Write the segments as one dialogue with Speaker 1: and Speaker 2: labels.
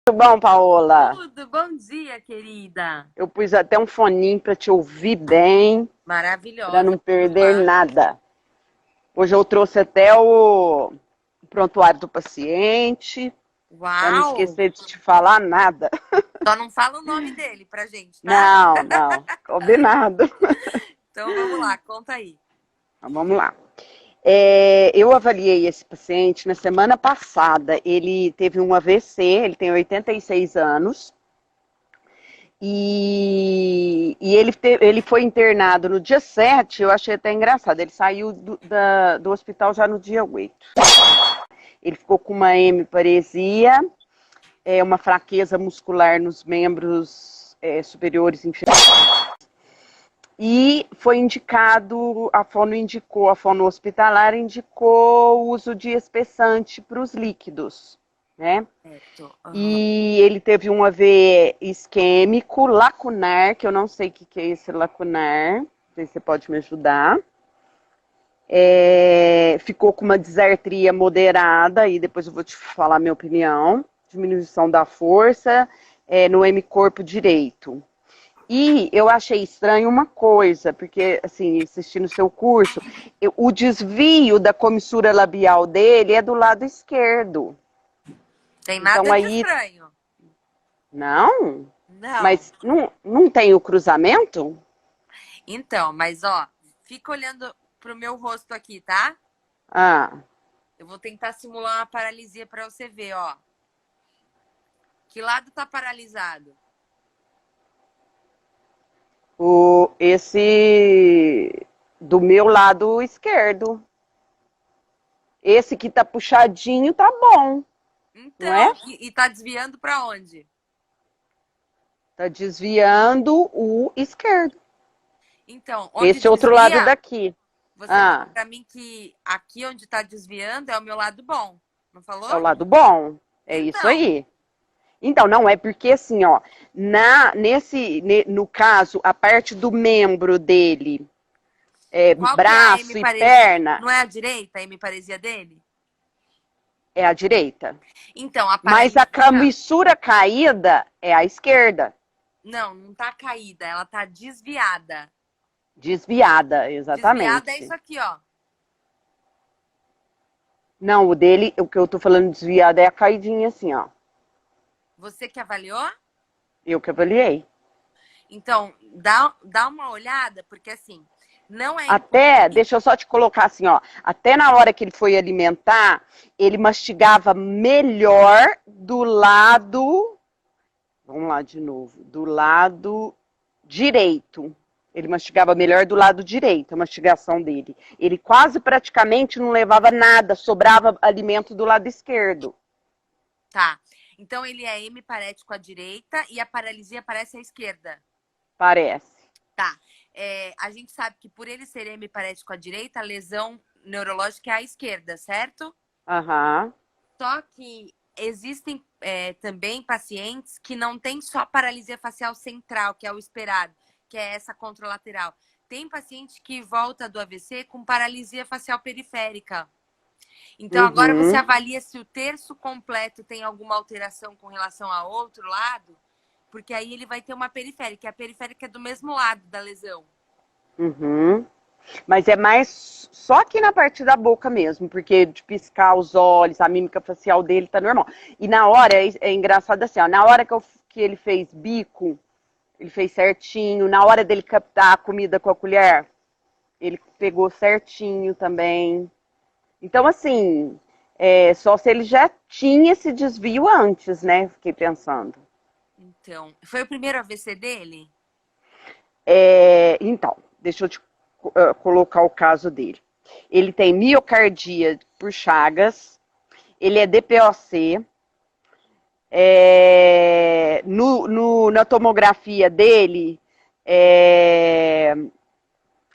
Speaker 1: Tudo bom, Paola?
Speaker 2: Tudo, bom dia, querida.
Speaker 1: Eu pus até um foninho para te ouvir bem, para
Speaker 2: Maravilhosa,
Speaker 1: não
Speaker 2: vamos
Speaker 1: perder
Speaker 2: lá.
Speaker 1: nada. Hoje eu trouxe até o prontuário do paciente, para não
Speaker 2: Uau!
Speaker 1: esquecer de te falar nada.
Speaker 2: Só não fala o nome dele pra gente, tá?
Speaker 1: Não, não, combinado.
Speaker 2: Então vamos lá, conta aí.
Speaker 1: Então, vamos lá. Eu avaliei esse paciente na semana passada. Ele teve um AVC, ele tem 86 anos. Ele foi internado no dia 7. Eu achei até engraçado. Ele saiu do hospital já no dia 8. Ele ficou com uma hemiparesia, uma fraqueza muscular nos membros superiores inferiores. E foi indicado, a fono hospitalar indicou o uso de espessante para os líquidos, né?
Speaker 2: Certo.
Speaker 1: E ele teve um AV isquêmico, lacunar, que eu não sei o que é esse lacunar, não sei se você pode me ajudar. Ficou com uma disartria moderada, e depois eu vou te falar a minha opinião. Diminuição da força no hemicorpo direito. E eu achei estranho uma coisa, porque, assim, assistindo o seu curso, o desvio da comissura labial dele é do lado esquerdo.
Speaker 2: Tem
Speaker 1: Então
Speaker 2: nada de
Speaker 1: aí
Speaker 2: estranho.
Speaker 1: não?
Speaker 2: Não.
Speaker 1: Mas não tem o cruzamento?
Speaker 2: Então, mas ó, fica olhando pro meu rosto aqui, tá?
Speaker 1: Ah,
Speaker 2: Eu vou tentar simular uma paralisia pra você ver, ó. Que lado tá paralisado?
Speaker 1: esse do meu lado esquerdo. Esse que tá puxadinho tá bom, não é?
Speaker 2: Então, e tá desviando pra onde?
Speaker 1: Tá desviando o esquerdo.
Speaker 2: Então, onde
Speaker 1: Esse outro lado
Speaker 2: desvia,
Speaker 1: daqui.
Speaker 2: você falou
Speaker 1: Ah,
Speaker 2: pra mim que aqui onde tá desviando é o meu lado bom. Não falou?
Speaker 1: é o lado bom. É isso
Speaker 2: Então,
Speaker 1: aí. Então, não, é porque assim, ó, no caso, a parte do membro dele,
Speaker 2: qual que é a
Speaker 1: braço e
Speaker 2: hemiparesia?
Speaker 1: perna,
Speaker 2: Não é a direita a hemiparesia dele?
Speaker 1: é a direita.
Speaker 2: Então, a
Speaker 1: Mas a
Speaker 2: paralisia,
Speaker 1: comissura caída é a esquerda.
Speaker 2: não tá caída, ela tá desviada.
Speaker 1: Desviada,
Speaker 2: Desviada é
Speaker 1: exatamente.
Speaker 2: isso aqui, ó.
Speaker 1: Não, o dele, o que eu tô falando desviada é a caidinha assim, ó.
Speaker 2: Você que avaliou?
Speaker 1: Eu que avaliei.
Speaker 2: Então, dá uma olhada, porque assim, não é
Speaker 1: Até,
Speaker 2: impossível.
Speaker 1: deixa eu só te colocar assim, ó. Até na hora que ele foi alimentar, ele mastigava melhor do lado. Vamos lá de novo. Do lado direito. Ele mastigava melhor do lado direito, a mastigação dele. Ele quase praticamente não levava nada, sobrava alimento do lado esquerdo.
Speaker 2: Tá. Então, ele é hemiparético à direita e a paralisia parece à esquerda.
Speaker 1: Parece.
Speaker 2: Tá. A gente sabe que por ele ser hemiparético à direita, a lesão neurológica é à esquerda, certo?
Speaker 1: Aham.
Speaker 2: Só que existem também pacientes que não têm só paralisia facial central, que é o esperado, que é essa contralateral. Tem paciente que volta do AVC com paralisia facial periférica. Então, agora você
Speaker 1: Uhum.
Speaker 2: avalia se o terço completo tem alguma alteração com relação ao outro lado, porque aí ele vai ter uma periférica. A periférica é do mesmo lado da lesão.
Speaker 1: Uhum. Mas é mais só aqui na parte da boca mesmo, porque de piscar os olhos, a mímica facial dele tá normal. E na hora, é engraçado assim, ó, na hora que ele fez bico, ele fez certinho. Na hora dele captar a comida com a colher, ele pegou certinho também. Então, assim, só se ele já tinha esse desvio antes, né? Fiquei pensando.
Speaker 2: Então, foi o primeiro AVC dele?
Speaker 1: Então, deixa eu te colocar o caso dele. Ele tem miocardia por Chagas, ele é DPOC, na tomografia dele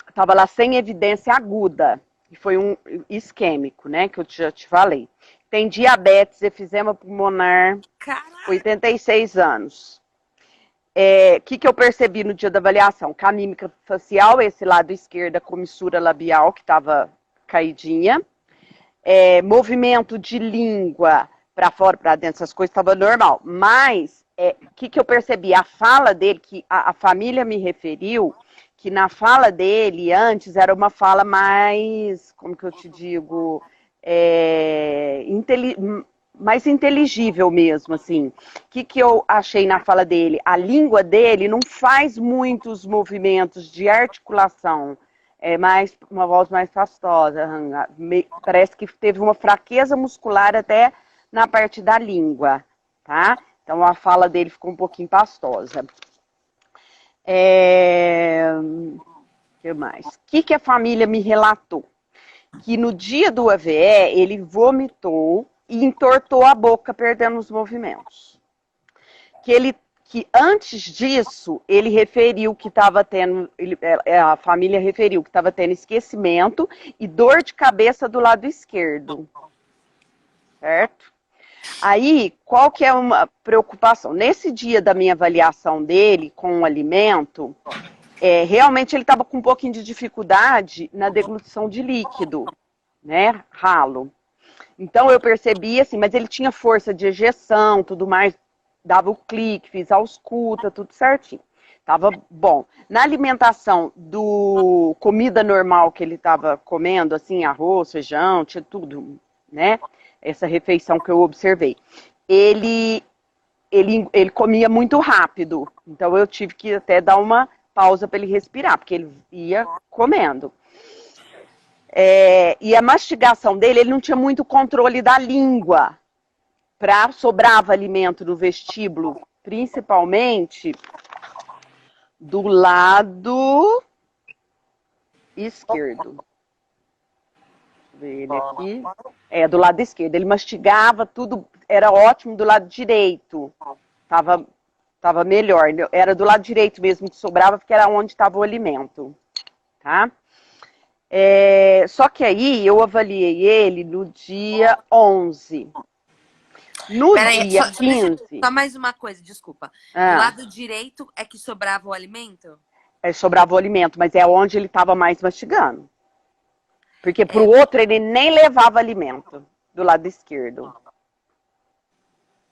Speaker 1: estava lá sem evidência aguda, e foi um isquêmico, né, que eu já te falei. Tem diabetes, efisema pulmonar,
Speaker 2: Caraca!
Speaker 1: 86 anos. Que eu percebi no dia da avaliação? Com a mímica facial, esse lado esquerdo, a comissura labial, que estava caidinha. Movimento de língua para fora, para dentro, essas coisas estava normal. Mas o que eu percebi? A fala dele, que a família me referiu, que na fala dele antes era uma fala mais, como que eu te digo, mais inteligível mesmo, assim. O que eu achei na fala dele? A língua dele não faz muitos movimentos de articulação, é mais uma voz mais pastosa. Parece que teve uma fraqueza muscular até na parte da língua, tá? Então a fala dele ficou um pouquinho pastosa. Que mais? O que a família me relatou? Que no dia do AVE ele vomitou e entortou a boca, perdendo os movimentos. Que antes disso, ele referiu que estava tendo, a família referiu que estava tendo esquecimento e dor de cabeça do lado esquerdo. Certo? Aí, qual que é uma preocupação? Nesse dia da minha avaliação dele com o alimento, realmente ele estava com um pouquinho de dificuldade na deglutição de líquido, né? Ralo. Então eu percebi assim, mas ele tinha força de ejeção, tudo mais, dava o clique, fiz a ausculta, tudo certinho. Tava bom. Na alimentação do comida normal que ele estava comendo, assim, arroz, feijão, tinha tudo, né? Essa refeição que eu observei. Ele comia muito rápido, então eu tive que até dar uma pausa para ele respirar, porque ele ia comendo. E a mastigação dele, ele não tinha muito controle da língua. Sobrava alimento no vestíbulo, principalmente do lado esquerdo. Deixa eu ver ele aqui. Do lado esquerdo. Ele mastigava tudo, era ótimo do lado direito. Tava melhor. Era do lado direito mesmo que sobrava, porque era onde estava o alimento. Tá? Só que aí eu avaliei ele no dia 11. No dia 15...
Speaker 2: Só mais uma coisa, desculpa. Do lado direito é que sobrava o alimento?
Speaker 1: Sobrava o alimento, mas é onde ele estava mais mastigando. Porque pro outro ele nem levava alimento, do lado esquerdo.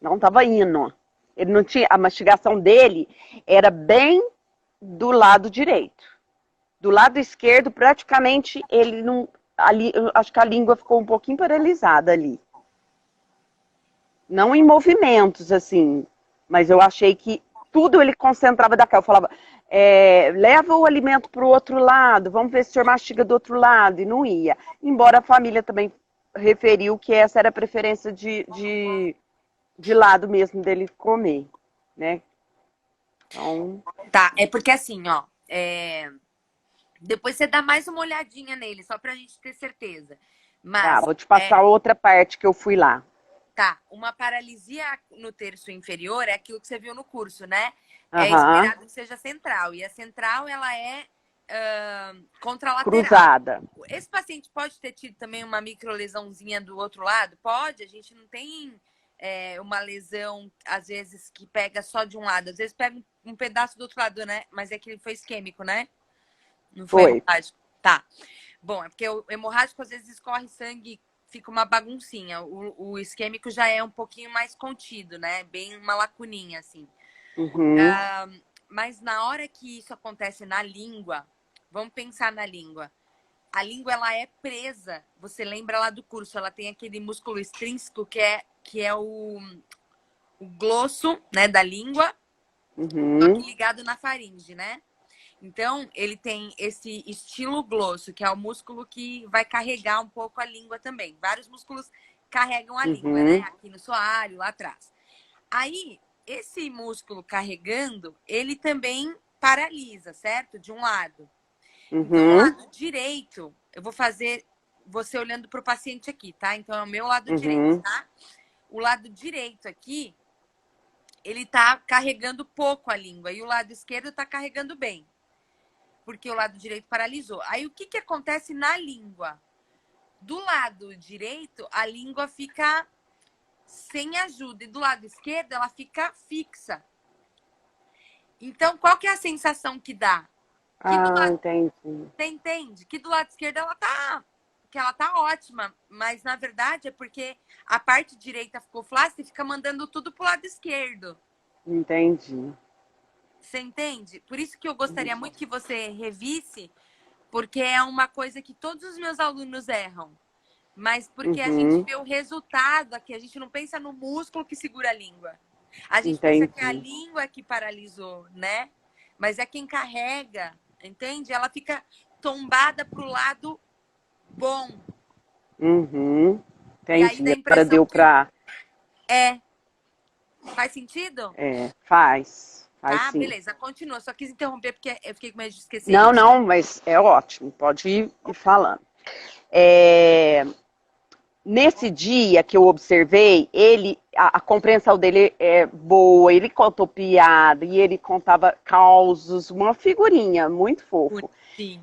Speaker 1: Não estava indo. Ele não tinha, a mastigação dele era bem do lado direito. Do lado esquerdo, praticamente, ele não... Ali, acho que a língua ficou um pouquinho paralisada ali. Não em movimentos, assim, mas eu achei que tudo ele concentrava daquela. Eu falava, leva o alimento para o outro lado, vamos ver se o senhor mastiga do outro lado, e não ia. Embora a família também referiu que essa era a preferência de lado mesmo dele comer, né? Então...
Speaker 2: Tá, é porque assim, ó, depois você dá mais uma olhadinha nele, só pra gente ter certeza. Mas,
Speaker 1: tá, vou te passar outra parte que eu fui lá.
Speaker 2: Tá, uma paralisia no terço inferior é aquilo que você viu no curso, né?
Speaker 1: Uhum.
Speaker 2: É esperado que seja central. E a central, ela é contralateral.
Speaker 1: Cruzada.
Speaker 2: Esse paciente pode ter tido também uma microlesãozinha do outro lado? Pode, a gente não tem uma lesão, às vezes, que pega só de um lado. Às vezes pega um pedaço do outro lado, né? Mas é que ele foi isquêmico, né? Não foi hemorrágico. Tá. Bom, é porque o hemorrágico, às vezes, escorre sangue, fica uma baguncinha. O isquêmico já é um pouquinho mais contido, né? Bem uma lacuninha, assim.
Speaker 1: Uhum.
Speaker 2: Mas na hora que isso acontece na língua, vamos pensar na língua. A língua, ela é presa. Você lembra lá do curso, ela tem aquele músculo extrínseco que é o glosso, né, da língua, só que ligado na faringe, né? Então, ele tem esse estilo glosso, que é o músculo que vai carregar um pouco a língua também. Vários músculos carregam a língua, né? Aqui no soalho, lá atrás. Aí, esse músculo carregando, ele também paralisa, certo? De um lado. Então, o lado direito, eu vou fazer você olhando para o paciente aqui, tá? Então, é o meu lado direito, tá? O lado direito aqui, ele tá carregando pouco a língua. E o lado esquerdo tá carregando bem. Porque o lado direito paralisou. Aí, o que acontece na língua? Do lado direito, a língua fica sem ajuda. E do lado esquerdo, ela fica fixa. Então, qual que é a sensação que dá? Que do lado...
Speaker 1: Entendi.
Speaker 2: Você entende? Que do lado esquerdo, ela tá que ela tá ótima, mas na verdade é porque a parte direita ficou flácida e fica mandando tudo pro lado esquerdo.
Speaker 1: Entendi.
Speaker 2: Você entende? Por isso que eu gostaria muito que você revisse, porque é uma coisa que todos os meus alunos erram. Mas porque a gente vê o resultado aqui, a gente não pensa no músculo que segura a língua. A gente pensa que é a língua que paralisou, né? Mas é quem carrega, entende? Ela fica tombada pro lado bom.
Speaker 1: Entendi.
Speaker 2: E aí dá a
Speaker 1: Agora
Speaker 2: impressão
Speaker 1: deu
Speaker 2: que
Speaker 1: pra...
Speaker 2: faz sentido?
Speaker 1: Faz
Speaker 2: Tá,
Speaker 1: sim.
Speaker 2: beleza. Continua. Só quis interromper porque eu fiquei com medo de esquecer.
Speaker 1: Não, mas é ótimo. Pode ir falando. Nesse dia que eu observei, a compreensão dele é boa, ele contou piada e ele contava causos, uma figurinha muito fofo. E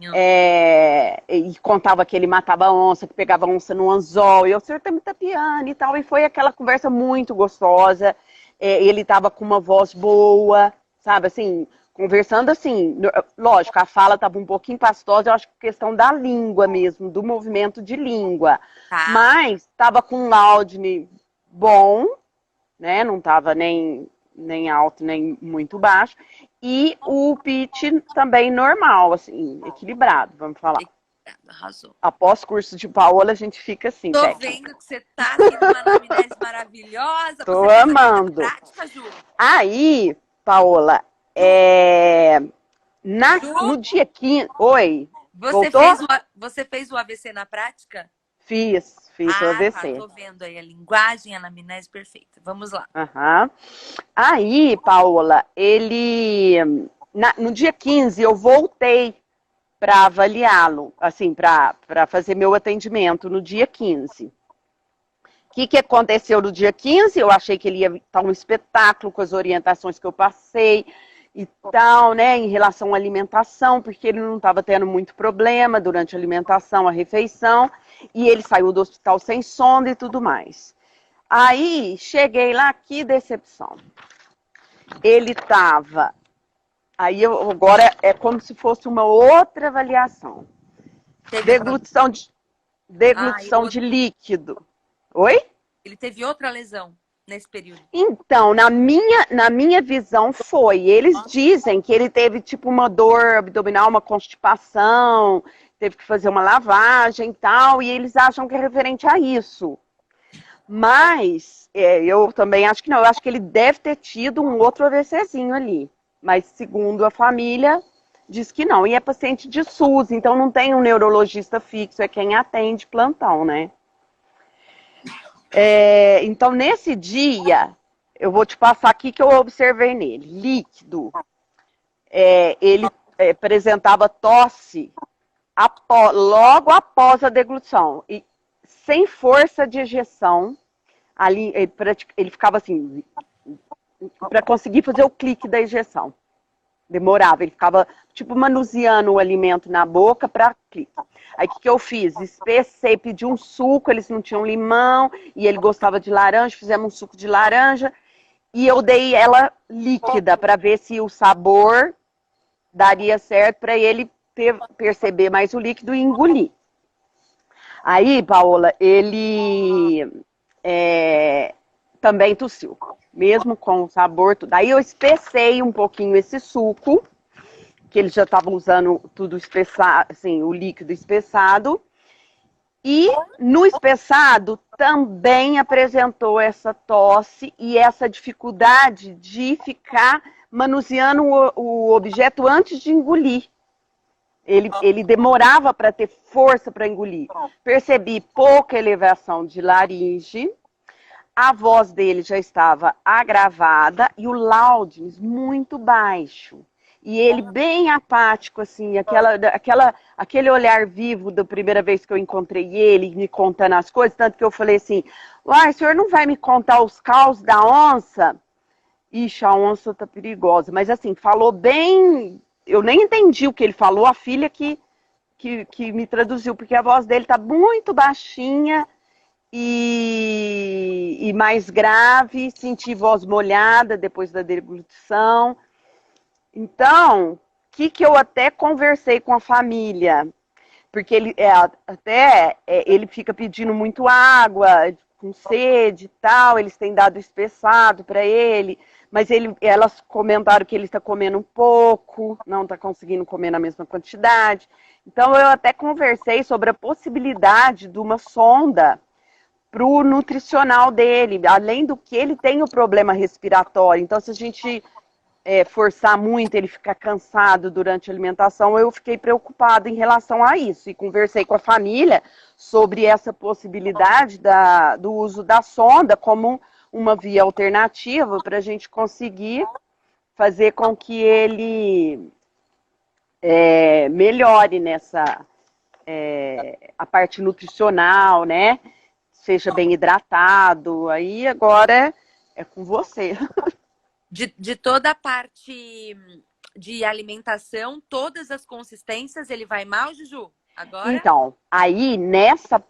Speaker 1: contava que ele matava onça, que pegava onça no anzol, e eu, o senhor tá me tapeando e tal, e foi aquela conversa muito gostosa. Ele tava com uma voz boa, sabe, assim, conversando assim, lógico, a fala estava um pouquinho pastosa, eu acho que questão da língua mesmo, do movimento de língua.
Speaker 2: Tá.
Speaker 1: Mas estava com um loudness bom, né? Não estava nem alto, nem muito baixo. E o pitch também normal, assim, equilibrado, vamos falar.
Speaker 2: Arrasou.
Speaker 1: Após curso de Paola, a gente fica assim,
Speaker 2: Tô
Speaker 1: técnica.
Speaker 2: vendo que você tá tendo uma anamnese maravilhosa.
Speaker 1: Tô
Speaker 2: você
Speaker 1: amando.
Speaker 2: Fez a prática, Ju?
Speaker 1: Aí, Paola, no dia 15... Oi,
Speaker 2: você fez o AVC na prática?
Speaker 1: Fiz o AVC.
Speaker 2: Tá, tô vendo aí a linguagem, a anamnese perfeita. Vamos lá.
Speaker 1: Aí, Paola, no dia 15 eu voltei para avaliá-lo, assim, para fazer meu atendimento no dia 15. O que aconteceu no dia 15? Eu achei que ele ia estar um espetáculo com as orientações que eu passei e tal, né, em relação à alimentação, porque ele não estava tendo muito problema durante a alimentação, a refeição, e ele saiu do hospital sem sonda e tudo mais. Aí, cheguei lá, que decepção. Ele estava... Aí, agora, é como se fosse uma outra avaliação. Deglutição de líquido. Oi?
Speaker 2: Ele teve outra lesão nesse período.
Speaker 1: Então, na minha visão foi. Eles dizem que ele teve tipo uma dor abdominal, uma constipação, teve que fazer uma lavagem e tal, e eles acham que é referente a isso. Mas eu também acho que não. Eu acho que ele deve ter tido um outro AVCzinho ali. Mas segundo a família, diz que não. E é paciente de SUS, então não tem um neurologista fixo, é quem atende plantão, né? Então, nesse dia, eu vou te passar aqui que eu observei nele. Líquido. Ele apresentava tosse logo após a deglutição. E sem força de ejeção, ali, ele ficava assim, para conseguir fazer o clique da ejeção. Demorava, ele ficava tipo manuseando o alimento na boca para clique. Aí o que eu fiz? Especei, pedi um suco, eles não tinham limão, e ele gostava de laranja, fizemos um suco de laranja, e eu dei ela líquida para ver se o sabor daria certo para ele perceber mais o líquido e engolir. Aí, Paola, ele também tossiu, mesmo com o sabor, tudo. Aí eu espessei um pouquinho esse suco, que eles já estavam usando tudo espessado, assim, o líquido espessado. E no espessado também apresentou essa tosse e essa dificuldade de ficar manuseando o objeto antes de engolir. Ele demorava para ter força para engolir. Percebi pouca elevação de laringe, a voz dele já estava agravada e o loudness muito baixo. E ele bem apático, assim, aquele olhar vivo da primeira vez que eu encontrei ele, me contando as coisas, tanto que eu falei assim, uai, o senhor não vai me contar os causos da onça? Ixi, a onça tá perigosa. Mas assim, falou bem, eu nem entendi o que ele falou, a filha que me traduziu, porque a voz dele tá muito baixinha e mais grave, senti voz molhada depois da deglutição. Então, o que eu até conversei com a família? porque ele fica pedindo muito água, com sede e tal, eles têm dado espessado para ele, mas elas comentaram que ele está comendo um pouco, não está conseguindo comer na mesma quantidade. Então eu até conversei sobre a possibilidade de uma sonda para o nutricional dele, além do que ele tem o problema respiratório. Então, se a gente forçar muito, ele ficar cansado durante a alimentação, eu fiquei preocupada em relação a isso. E conversei com a família sobre essa possibilidade do uso da sonda como uma via alternativa para a gente conseguir fazer com que ele melhore nessa a parte nutricional, né? Seja bem hidratado. Aí agora é com você.
Speaker 2: De toda a parte de alimentação, todas as consistências, ele vai mal, Juju? Agora?
Speaker 1: Então, aí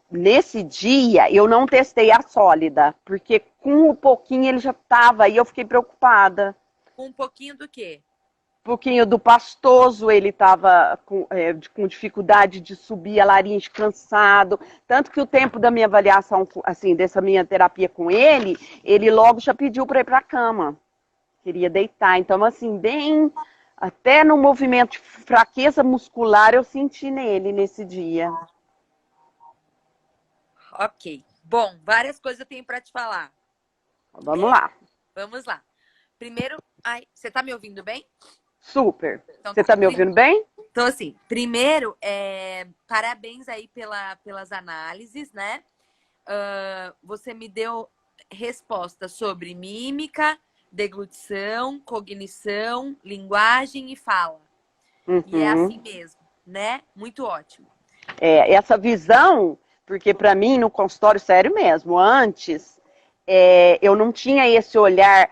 Speaker 1: nesse dia eu não testei a sólida, porque com um pouquinho ele já estava, aí eu fiquei preocupada.
Speaker 2: Com um pouquinho do quê?
Speaker 1: Um pouquinho do pastoso, ele estava com dificuldade de subir a laringe, cansado. Tanto que o tempo da minha avaliação, assim, dessa minha terapia com ele logo já pediu para ir para a cama. Queria deitar. Então, assim, até no movimento de fraqueza muscular eu senti nele nesse dia.
Speaker 2: Ok. Bom, várias coisas eu tenho para te falar.
Speaker 1: Vamos lá.
Speaker 2: Vamos lá. Primeiro, você tá me ouvindo bem?
Speaker 1: Super.
Speaker 2: Então,
Speaker 1: você tá me ouvindo bem?
Speaker 2: Então, assim, primeiro, parabéns aí pelas análises, né? Você me deu resposta sobre mímica, deglutição, cognição, linguagem e fala.
Speaker 1: Uhum.
Speaker 2: E é assim mesmo, né? Muito ótimo.
Speaker 1: Essa visão, porque para mim, no consultório, sério mesmo, antes, eu não tinha esse olhar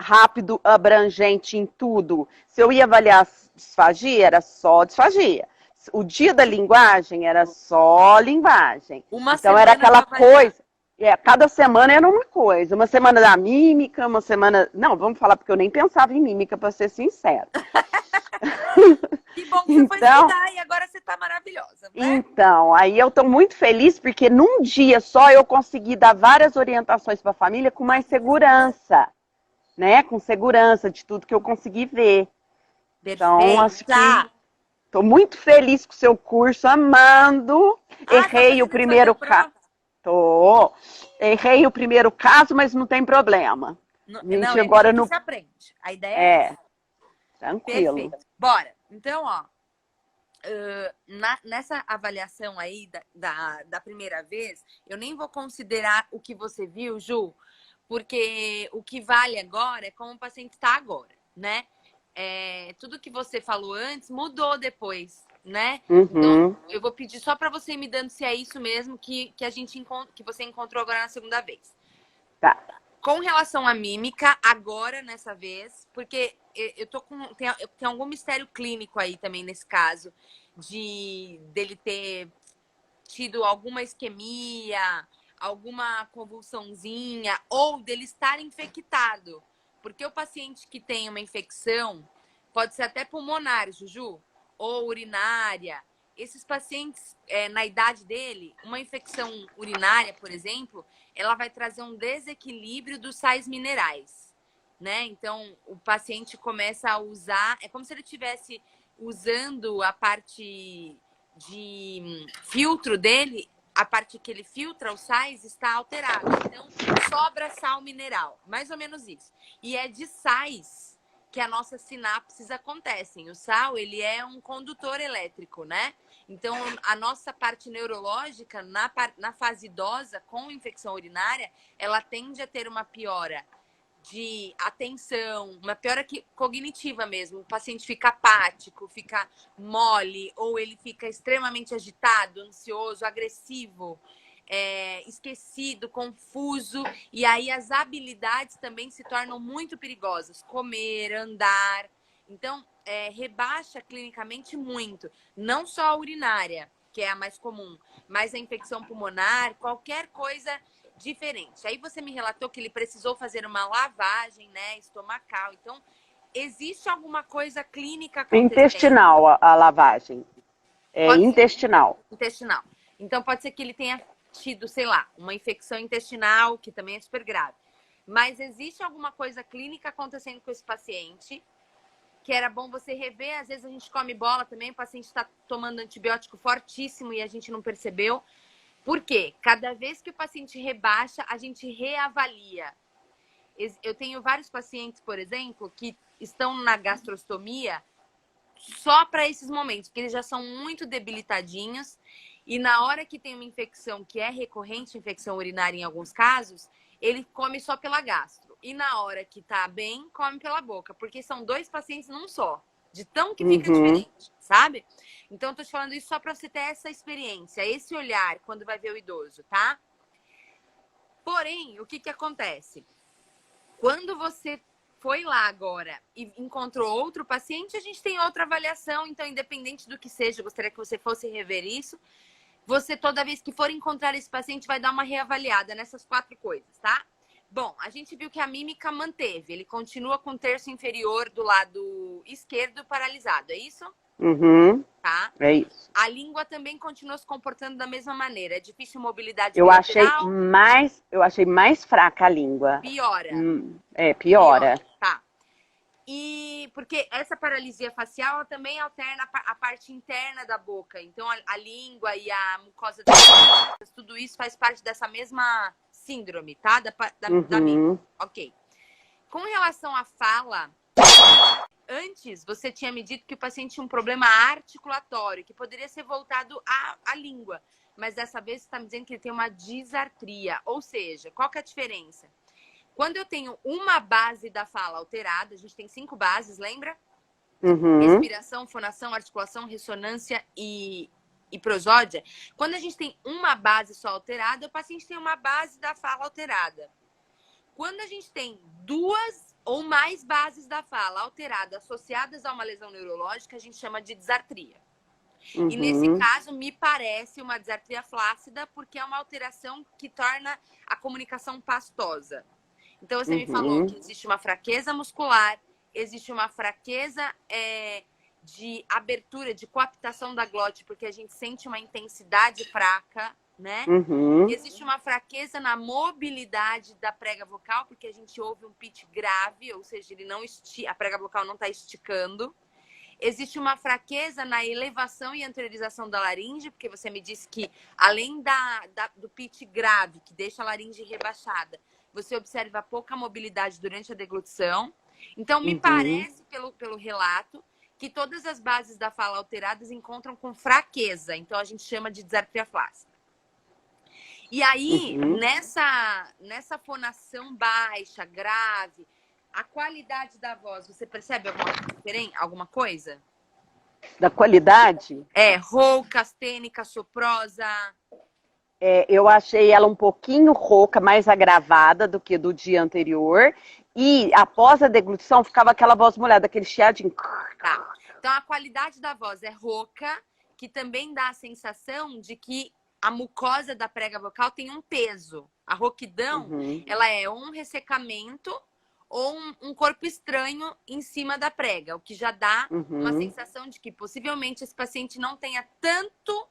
Speaker 1: rápido, abrangente em tudo. Se eu ia avaliar disfagia, era só disfagia. O dia da linguagem era só linguagem. Então era aquela coisa. Cada semana era uma coisa. Uma semana da mímica, uma semana. Não, vamos falar porque eu nem pensava em mímica, para ser sincero.
Speaker 2: Que bom que você foi estudar e agora você está maravilhosa, né?
Speaker 1: Então, aí eu estou muito feliz porque num dia só eu consegui dar várias orientações para a família com mais segurança, né? Com segurança de tudo que eu consegui ver.
Speaker 2: Perfeita.
Speaker 1: Então, acho que estou muito feliz com o seu curso, amando. Errei o primeiro caso. Errei o primeiro caso, mas não tem problema.
Speaker 2: Agora não se aprende. A ideia é essa.
Speaker 1: Tranquilo.
Speaker 2: Perfeito. Bora. Então, ó, nessa avaliação aí da primeira vez, eu nem vou considerar o que você viu, Ju, porque o que vale agora é como o paciente está agora, né? Tudo que você falou antes mudou depois, né?
Speaker 1: Uhum.
Speaker 2: Então, eu vou pedir só para você ir me dando se é isso mesmo que você encontrou agora na segunda vez.
Speaker 1: Tá.
Speaker 2: Com relação à mímica, agora, nessa vez, porque eu tô com... Tem algum mistério clínico aí também nesse caso, dele ter tido alguma isquemia, alguma convulsãozinha, ou dele estar infectado. Porque o paciente que tem uma infecção, pode ser até pulmonar, Juju, ou urinária. Esses pacientes, na idade dele, uma infecção urinária, por exemplo, ela vai trazer um desequilíbrio dos sais minerais, né? Então, o paciente começa a usar... É como se ele estivesse usando a parte de filtro dele, a parte que ele filtra os sais está alterada. Então, sobra sal mineral. Mais ou menos isso. E é de sais que as nossas sinapses acontecem. O sal, ele é um condutor elétrico, né? Então, a nossa parte neurológica, na fase idosa, com infecção urinária, ela tende a ter uma piora de atenção, uma piora cognitiva mesmo. O paciente fica apático, fica mole, ou ele fica extremamente agitado, ansioso, agressivo, esquecido, confuso. E aí as habilidades também se tornam muito perigosas. Comer, andar. Então, rebaixa clinicamente muito. Não só a urinária, que é a mais comum, mas a infecção pulmonar, qualquer coisa diferente. Aí você me relatou que ele precisou fazer uma lavagem, né, estomacal. Então, existe alguma coisa clínica acontecendo?
Speaker 1: Intestinal, a lavagem. É
Speaker 2: Pode ser
Speaker 1: intestinal.
Speaker 2: intestinal. Então, pode ser que ele tenha tido, sei lá, uma infecção intestinal, que também é super grave. Mas existe alguma coisa clínica acontecendo com esse paciente, que era bom você rever. Às vezes a gente come bola também, o paciente está tomando antibiótico fortíssimo e a gente não percebeu. Por quê? Cada vez que o paciente rebaixa, a gente reavalia. Eu tenho vários pacientes, por exemplo, que estão na gastrostomia só para esses momentos, porque eles já são muito debilitadinhos e na hora que tem uma infecção que é recorrente, infecção urinária em alguns casos, ele come só pela gastro. E na hora que tá bem, come pela boca, porque são 2 pacientes num só, de tão que fica diferente, sabe? Então, eu tô te falando isso só para você ter essa experiência, esse olhar quando vai ver o idoso, tá? Porém, o que que acontece? Quando você foi lá agora e encontrou outro paciente, a gente tem outra avaliação. Então, independente do que seja, eu gostaria que você fosse rever isso. Você, toda vez que for encontrar esse paciente, vai dar uma reavaliada nessas 4 coisas, tá? Bom, a gente viu que a mímica manteve. Ele continua com o terço inferior do lado esquerdo paralisado, é isso?
Speaker 1: Uhum.
Speaker 2: Tá?
Speaker 1: É isso.
Speaker 2: A língua também continua se comportando da mesma maneira. É difícil mobilidade
Speaker 1: Eu
Speaker 2: bilateral.
Speaker 1: achei mais fraca a língua.
Speaker 2: Piora.
Speaker 1: Piora.
Speaker 2: Tá. E porque essa paralisia facial ela também alterna a parte interna da boca. Então, a língua e a mucosa das boca, tudo isso faz parte dessa mesma síndrome, tá? Da mímica. Ok. Com relação à fala, antes você tinha me dito que o paciente tinha um problema articulatório, que poderia ser voltado à língua. Mas dessa vez você está me dizendo que ele tem uma disartria. Ou seja, qual que é a diferença? Quando eu tenho uma base da fala alterada, a gente tem 5 bases, lembra? Respiração, fonação, articulação, ressonância e prosódia. Quando a gente tem uma base só alterada, o paciente tem uma base da fala alterada. Quando a gente tem 2 ou mais bases da fala alterada associadas a uma lesão neurológica, a gente chama de disartria. E nesse caso, me parece uma disartria flácida, porque é uma alteração que torna a comunicação pastosa. Então, você me falou que existe uma fraqueza muscular, existe uma fraqueza de abertura, de coaptação da glote, porque a gente sente uma intensidade fraca, né? Existe uma fraqueza na mobilidade da prega vocal, porque a gente ouve um pitch grave, ou seja, a prega vocal não está esticando. Existe uma fraqueza na elevação e anteriorização da laringe, porque você me disse que, além do pitch grave, que deixa a laringe rebaixada, você observa pouca mobilidade durante a deglutição. Então, me parece, pelo relato, que todas as bases da fala alteradas encontram com fraqueza. Então, a gente chama de disartria flácida. E aí, nessa fonação baixa, grave, a qualidade da voz, você percebe alguma coisa?
Speaker 1: Da qualidade?
Speaker 2: Rouca, astênica, soprosa.
Speaker 1: Eu achei ela um pouquinho rouca, mais agravada do que do dia anterior. E após a deglutição, ficava aquela voz molhada, aquele chiadinho.
Speaker 2: Tá. Então, a qualidade da voz é rouca, que também dá a sensação de que a mucosa da prega vocal tem um peso. A rouquidão, ela é um ressecamento ou um corpo estranho em cima da prega, o que já dá uma sensação de que possivelmente esse paciente não tenha tanto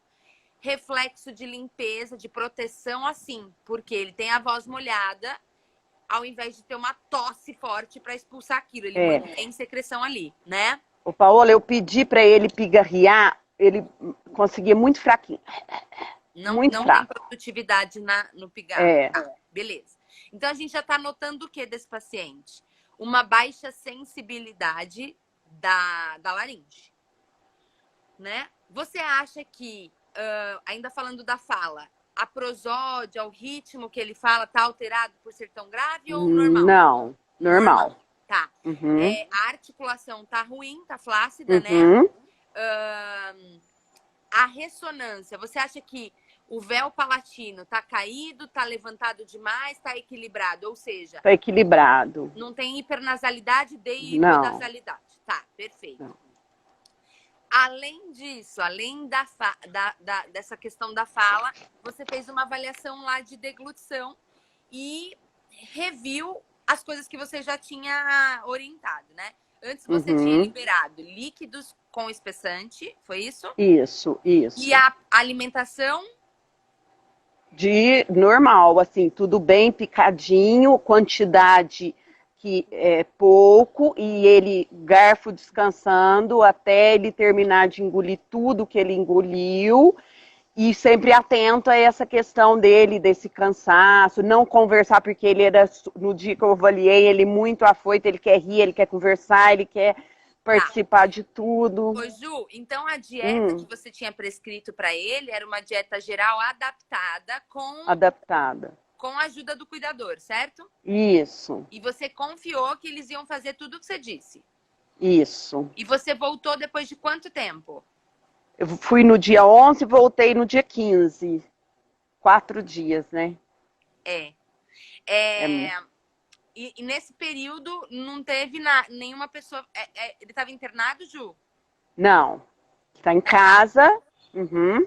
Speaker 2: reflexo de limpeza, de proteção assim, porque ele tem a voz molhada, ao invés de ter uma tosse forte para expulsar aquilo, ele mantém secreção ali, né?
Speaker 1: Ô, Paola, eu pedi para ele pigarrear, ele conseguia muito fraquinho.
Speaker 2: Não tem produtividade no pigarro. Beleza. Então, a gente já está notando o que desse paciente? Uma baixa sensibilidade da laringe, né? Você acha que, ainda falando da fala, a prosódia, o ritmo que ele fala, tá alterado por ser tão grave ou normal?
Speaker 1: Não, normal.
Speaker 2: Tá. A articulação tá ruim, tá flácida, né? A ressonância, você acha que o véu palatino tá caído, tá levantado demais, tá equilibrado? Ou seja...
Speaker 1: Tá equilibrado.
Speaker 2: Não tem hipernasalidade de hiponasalidade. Tá, perfeito. Não. Além disso, além dessa questão da fala, você fez uma avaliação lá de deglutição e reviu as coisas que você já tinha orientado, né? Antes você tinha liberado líquidos com espessante, foi isso?
Speaker 1: Isso, isso.
Speaker 2: E a alimentação?
Speaker 1: De normal, assim, tudo bem picadinho, quantidade que é pouco, e ele garfo descansando até ele terminar de engolir tudo que ele engoliu, e sempre atento a essa questão dele, desse cansaço, não conversar, porque ele era, no dia que eu avaliei, ele muito afoito, ele quer rir, ele quer conversar, ele quer participar de tudo.
Speaker 2: Ô, Ju, então a dieta que você tinha prescrito para ele era uma dieta geral adaptada com a ajuda do cuidador, certo?
Speaker 1: Isso.
Speaker 2: E você confiou que eles iam fazer tudo o que você disse?
Speaker 1: Isso.
Speaker 2: E você voltou depois de quanto tempo?
Speaker 1: Eu fui no dia 11 e voltei no dia 15. 4 dias, né?
Speaker 2: E nesse período não teve nenhuma pessoa... ele estava internado, Ju?
Speaker 1: Não. Está em casa. Uhum.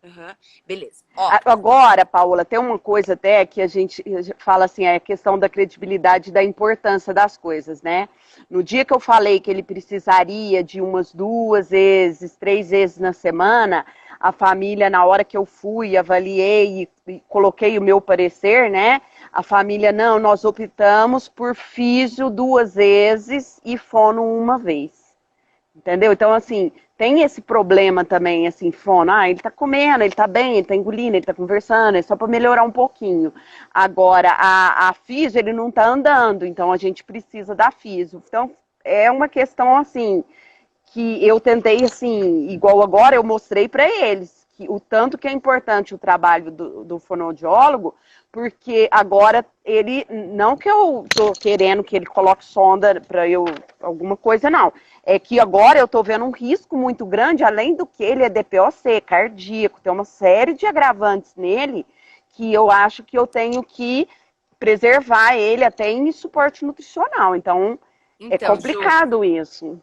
Speaker 2: Uhum. Beleza. Ó.
Speaker 1: Agora, Paola, tem uma coisa até que a gente fala assim, é a questão da credibilidade e da importância das coisas, né? No dia que eu falei que ele precisaria de umas 2 vezes, 3 vezes na semana, a família, na hora que eu fui, avaliei e coloquei o meu parecer, né? A família, não, nós optamos por físio 2 vezes e fono 1 vez. Entendeu? Então, assim, tem esse problema também, assim, fono. Ele tá comendo, ele tá bem, ele tá engolindo, ele tá conversando, é só para melhorar um pouquinho. Agora, a físio, ele não tá andando, então a gente precisa da físio. Então, é uma questão, assim, que eu tentei, assim, igual agora, eu mostrei para eles que o tanto que é importante o trabalho do fonoaudiólogo, porque agora ele, não que eu tô querendo que ele coloque sonda para eu, alguma coisa, não. É que agora eu tô vendo um risco muito grande, além do que ele é DPOC, cardíaco, tem uma série de agravantes nele, que eu acho que eu tenho que preservar ele até em suporte nutricional. Então é complicado, Ju, isso.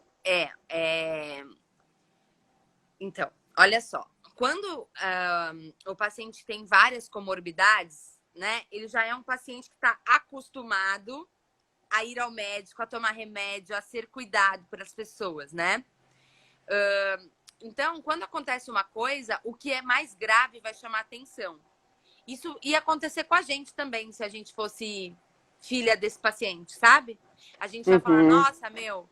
Speaker 2: Então, olha só. Quando o paciente tem várias comorbidades, né? Ele já é um paciente que está acostumado a ir ao médico, a tomar remédio, a ser cuidado pelas pessoas, né? Então, quando acontece uma coisa, o que é mais grave vai chamar atenção. Isso ia acontecer com a gente também, se a gente fosse filha desse paciente, sabe? A gente vai falar, nossa, meu,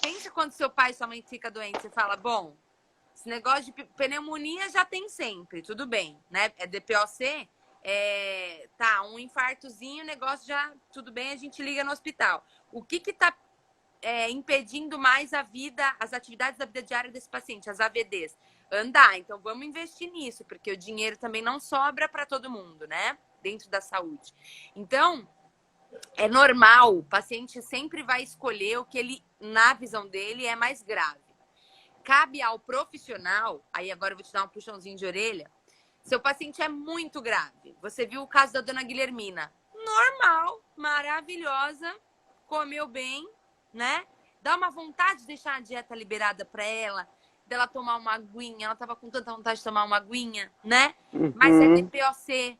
Speaker 2: pensa quando seu pai e sua mãe fica doente, você fala, bom, esse negócio de pneumonia já tem sempre, tudo bem, né? É DPOC, tá, um infartozinho, o negócio já, tudo bem, a gente liga no hospital. O que tá impedindo mais a vida, as atividades da vida diária desse paciente, as AVDs? Andar, então vamos investir nisso, porque o dinheiro também não sobra para todo mundo, né? Dentro da saúde. Então, é normal, o paciente sempre vai escolher o que ele, na visão dele, é mais grave. Cabe ao profissional, aí agora eu vou te dar um puxãozinho de orelha, seu paciente é muito grave. Você viu o caso da dona Guilhermina. Normal, maravilhosa, comeu bem, né? Dá uma vontade de deixar a dieta liberada para ela, dela tomar uma aguinha. Ela tava com tanta vontade de tomar uma aguinha, né? Mas é DPOC,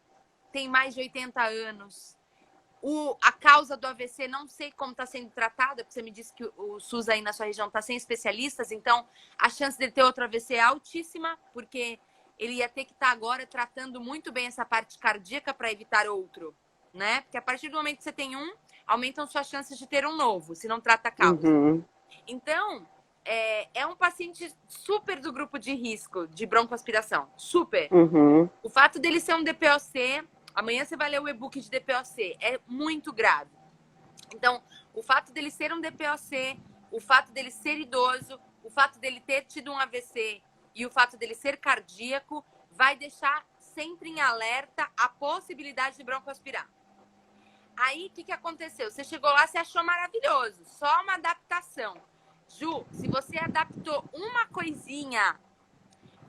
Speaker 2: tem mais de 80 anos. A causa do AVC, não sei como está sendo tratada, porque você me disse que o SUS aí na sua região está sem especialistas, então a chance dele ter outro AVC é altíssima, porque ele ia ter que estar agora tratando muito bem essa parte cardíaca para evitar outro, né? Porque a partir do momento que você tem aumentam suas chances de ter um novo, se não trata a causa. Então, é um paciente super do grupo de risco de broncoaspiração, super. O fato dele ser um DPOC... Amanhã você vai ler o e-book de DPOC. É muito grave. Então, o fato dele ser um DPOC, o fato dele ser idoso, o fato dele ter tido um AVC e o fato dele ser cardíaco vai deixar sempre em alerta a possibilidade de broncoaspirar. Aí, o que aconteceu? Você chegou lá, você achou maravilhoso. Só uma adaptação. Ju, se você adaptou uma coisinha...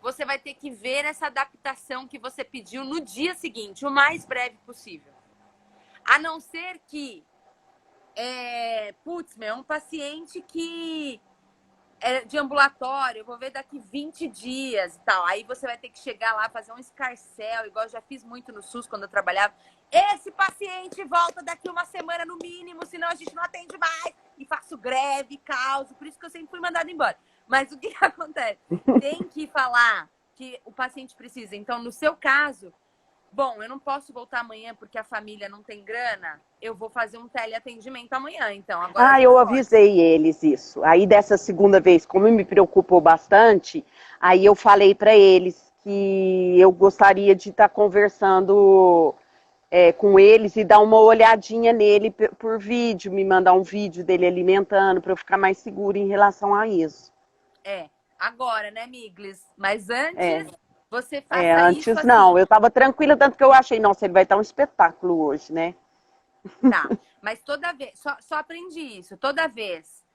Speaker 2: você vai ter que ver essa adaptação que você pediu no dia seguinte, o mais breve possível. A não ser que, é um paciente que de ambulatório, eu vou ver daqui 20 dias e tal. Aí você vai ter que chegar lá, fazer um escarcéu, igual eu já fiz muito no SUS quando eu trabalhava. Esse paciente volta daqui uma semana no mínimo, senão a gente não atende mais. E faço greve, causa, por isso que eu sempre fui mandada embora. Mas o que acontece? Tem que falar que o paciente precisa. Então, no seu caso, bom, eu não posso voltar amanhã porque a família não tem grana, eu vou fazer um teleatendimento amanhã, então agora
Speaker 1: Ah,
Speaker 2: já
Speaker 1: eu
Speaker 2: pode.
Speaker 1: avisei eles isso. Aí dessa segunda vez, como me preocupou bastante, aí eu falei para eles que eu gostaria de estar conversando com eles e dar uma olhadinha nele por vídeo, me mandar um vídeo dele alimentando para eu ficar mais segura em relação a isso.
Speaker 2: Agora, né, Miglis? Mas
Speaker 1: É,
Speaker 2: antes, você faça isso
Speaker 1: antes não,
Speaker 2: assim,
Speaker 1: eu estava tranquila, tanto que eu achei, nossa, ele vai estar um espetáculo hoje, né?
Speaker 2: tá? Mas toda vez, só aprendi isso, toda vez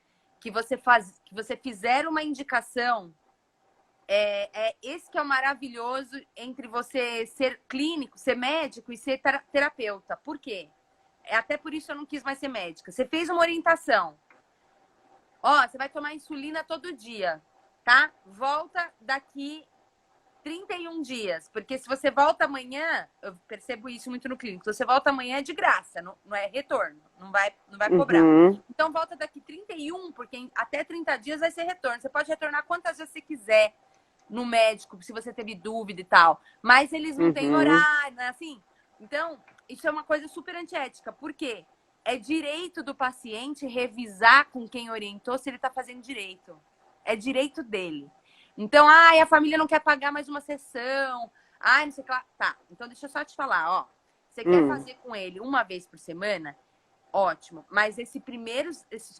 Speaker 2: que você fizer uma indicação, esse que é o maravilhoso entre você ser clínico, ser médico e ser terapeuta. Por quê? Até por isso eu não quis mais ser médica. Você fez uma orientação. Ó, você vai tomar insulina todo dia, tá? Volta daqui 31 dias. Porque se você volta amanhã, eu percebo isso muito no clínico, se você volta amanhã é de graça, não é retorno, não vai cobrar.
Speaker 1: Uhum,
Speaker 2: Então volta daqui 31, porque até 30 dias vai ser retorno. Você pode retornar quantas vezes você quiser no médico, se você teve dúvida e tal. Mas eles não têm
Speaker 1: uhum.
Speaker 2: horário, né? Assim. Então, isso é uma coisa super antiética. Por quê? É direito do paciente revisar com quem orientou se ele está fazendo direito. É direito dele. Então, a família não quer pagar mais uma sessão. Não sei o que lá. Tá, então deixa eu só te falar, ó. Você quer fazer com ele uma vez por semana? Ótimo. Mas esses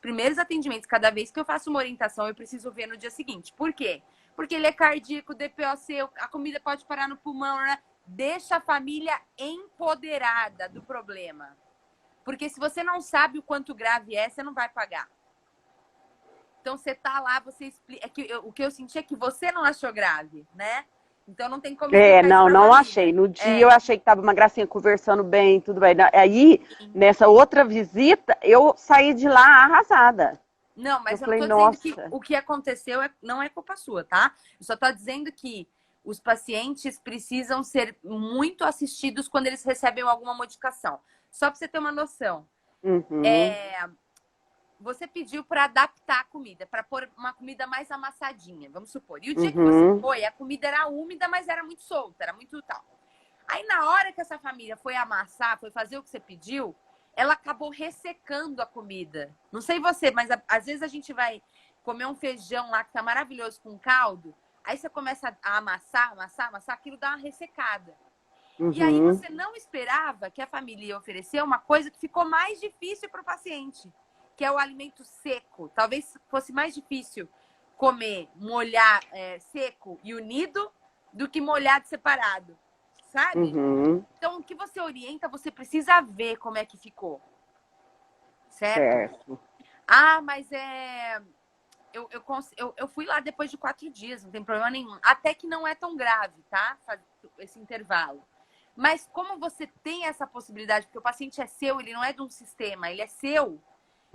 Speaker 2: primeiros atendimentos, cada vez que eu faço uma orientação, eu preciso ver no dia seguinte. Por quê? Porque ele é cardíaco, DPOC, a comida pode parar no pulmão, né? Deixa a família empoderada do problema. Porque se você não sabe o quanto grave é, você não vai pagar. Então você tá lá, você explica. O que eu senti é que você não achou grave, né? Então não tem como explicar isso pra
Speaker 1: Não achei.
Speaker 2: família.
Speaker 1: No dia eu achei que tava uma gracinha conversando bem, tudo bem. Aí, nessa outra visita, eu saí de lá arrasada.
Speaker 2: Não,
Speaker 1: Eu
Speaker 2: mas eu não
Speaker 1: falei,
Speaker 2: tô dizendo que
Speaker 1: nossa.
Speaker 2: o que aconteceu não é culpa sua, tá? Eu só tô dizendo que os pacientes precisam ser muito assistidos quando eles recebem alguma modificação. Só para você ter uma noção.
Speaker 1: Uhum,
Speaker 2: Você pediu para adaptar a comida, para pôr uma comida mais amassadinha, vamos supor. E o dia que você
Speaker 1: uhum,
Speaker 2: foi, a comida era úmida, mas era muito solta, era muito tal. Aí, na hora que essa família foi amassar, foi fazer o que você pediu, ela acabou ressecando a comida. Não sei você, mas às vezes a gente vai comer um feijão lá que tá maravilhoso com caldo, aí você começa a amassar, aquilo dá uma ressecada. E aí
Speaker 1: uhum,
Speaker 2: você não esperava que a família ia oferecer uma coisa que ficou mais difícil para o paciente, que é o alimento seco. Talvez fosse mais difícil comer molhar seco e unido do que molhado separado, sabe?
Speaker 1: uhum,
Speaker 2: Então, o que você orienta, você precisa ver como é que ficou, certo?
Speaker 1: certo.
Speaker 2: Mas eu fui lá depois de 4 dias, não tem problema nenhum. Até que não é tão grave, tá? Esse intervalo. Mas como você tem essa possibilidade, porque o paciente é seu, ele não é de um sistema, ele é seu.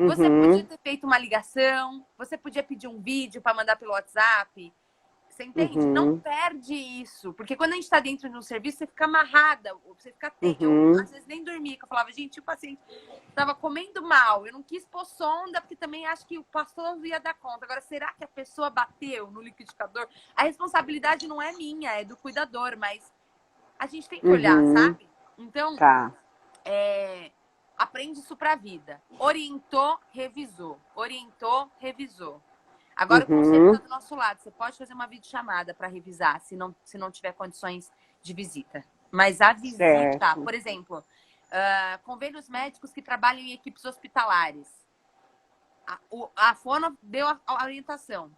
Speaker 2: Você podia
Speaker 1: Uhum,
Speaker 2: ter feito uma ligação, você podia pedir um vídeo para mandar pelo WhatsApp. Você entende? Não
Speaker 1: uhum,
Speaker 2: perde isso. Porque quando a gente está dentro de um serviço, você fica amarrada, você fica eu
Speaker 1: uhum,
Speaker 2: às vezes nem dormia, que eu falava, gente, o paciente estava comendo mal, eu não quis pôr sonda, porque também acho que o pastor não ia dar conta. Agora, será que a pessoa bateu no liquidificador? A responsabilidade não é minha, é do cuidador, mas a gente tem que olhar,
Speaker 1: uhum,
Speaker 2: sabe? Então,
Speaker 1: tá.
Speaker 2: aprende isso pra vida. Orientou, revisou. Orientou, revisou. Agora o conselho está
Speaker 1: Uhum,
Speaker 2: do nosso lado. Você pode fazer uma videochamada para revisar, se não tiver condições de visita. Mas a visita,
Speaker 1: certo.
Speaker 2: por exemplo, convênios médicos que trabalham em equipes hospitalares. A Fono deu a orientação.